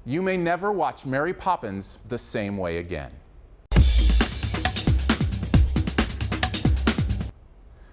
You may never watch Mary Poppins the same way again.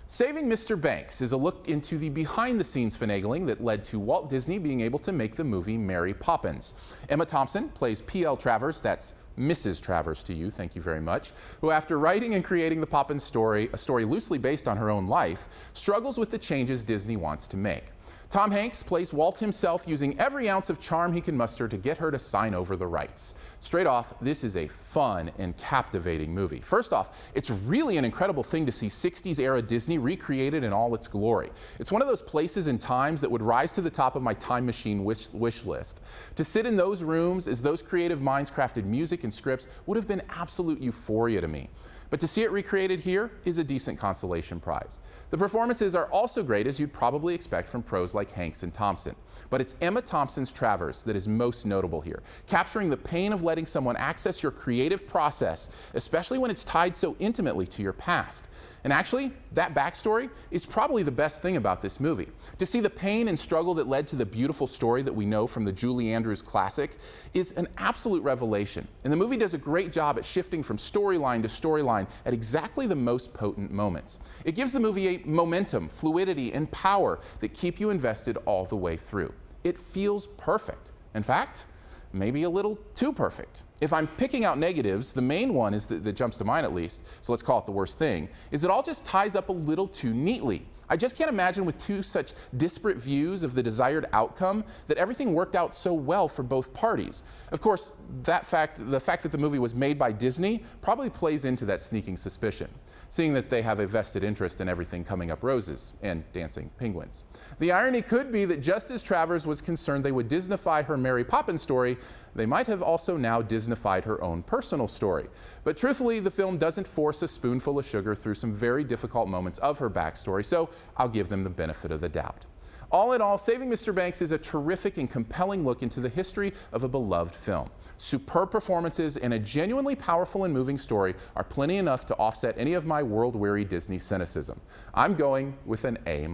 Saving Mr. Banks is a look into the behind-the-scenes finagling that led to Walt Disney being able to make the movie Mary Poppins. Emma Thompson plays P.L. Travers, that's Mrs. Travers to you, thank you very much, who after writing and creating the Poppins story, a story loosely based on her own life, struggles with the changes Disney wants to make. Tom Hanks plays Walt himself, using every ounce of charm he can muster to get her to sign over the rights. Straight off, this is a fun and captivating movie. First off, it's really an incredible thing to see 60s era Disney recreated in all its glory. It's one of those places and times that would rise to the top of my time machine wish list. To sit in those rooms as those creative minds crafted music and scripts would have been absolute euphoria to me. But to see it recreated here is a decent consolation prize. The performances are also great, as you'd probably expect from pros like Hanks and Thompson. But it's Emma Thompson's Travers that is most notable here, capturing the pain of letting someone access your creative process, especially when it's tied so intimately to your past. And actually, that backstory is probably the best thing about this movie. To see the pain and struggle that led to the beautiful story that we know from the Julie Andrews classic is an absolute revelation. And the movie does a great job at shifting from storyline to storyline at exactly the most potent moments. It gives the movie a momentum, fluidity, and power that keep you invested all the way through. It feels perfect. In fact, maybe a little too perfect. If I'm picking out negatives, the main one is that jumps to mind at least, so let's call it the worst thing, is it all just ties up a little too neatly. I just can't imagine with two such disparate views of the desired outcome that everything worked out so well for both parties. Of course, the fact that the movie was made by Disney probably plays into that sneaking suspicion, seeing that they have a vested interest in everything coming up roses and dancing penguins. The irony could be that just as Travers was concerned they would Disneyfy her Mary Poppins story, they might have also now Disneyfied her own personal story. But truthfully, the film doesn't force a spoonful of sugar through some very difficult moments of her backstory, so I'll give them the benefit of the doubt. All in all, Saving Mr. Banks is a terrific and compelling look into the history of a beloved film. Superb performances and a genuinely powerful and moving story are plenty enough to offset any of my world-weary Disney cynicism. I'm going with an A-.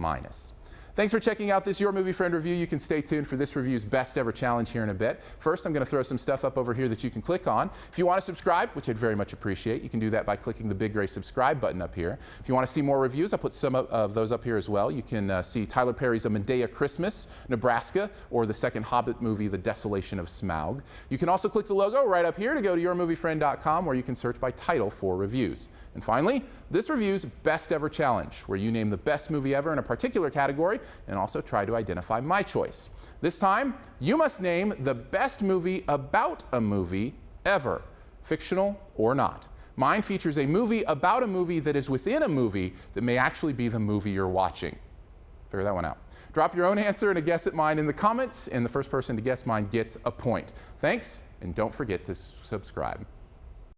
Thanks for checking out this Your Movie Friend review. You can stay tuned for this review's best ever challenge here in a bit. First, I'm going to throw some stuff up over here that you can click on. If you want to subscribe, which I'd very much appreciate, you can do that by clicking the big gray subscribe button up here. If you want to see more reviews, I'll put some of those up here as well. You can see Tyler Perry's A Medea Christmas, Nebraska, or the second Hobbit movie, The Desolation of Smaug. You can also click the logo right up here to go to yourmoviefriend.com, where you can search by title for reviews. And finally, this review's best ever challenge, where you name the best movie ever in a particular category and also try to identify my choice. This time, you must name the best movie about a movie ever, fictional or not. Mine features a movie about a movie that is within a movie that may actually be the movie you're watching. Figure that one out. Drop your own answer and a guess at mine in the comments, and the first person to guess mine gets a point. Thanks, and don't forget to subscribe.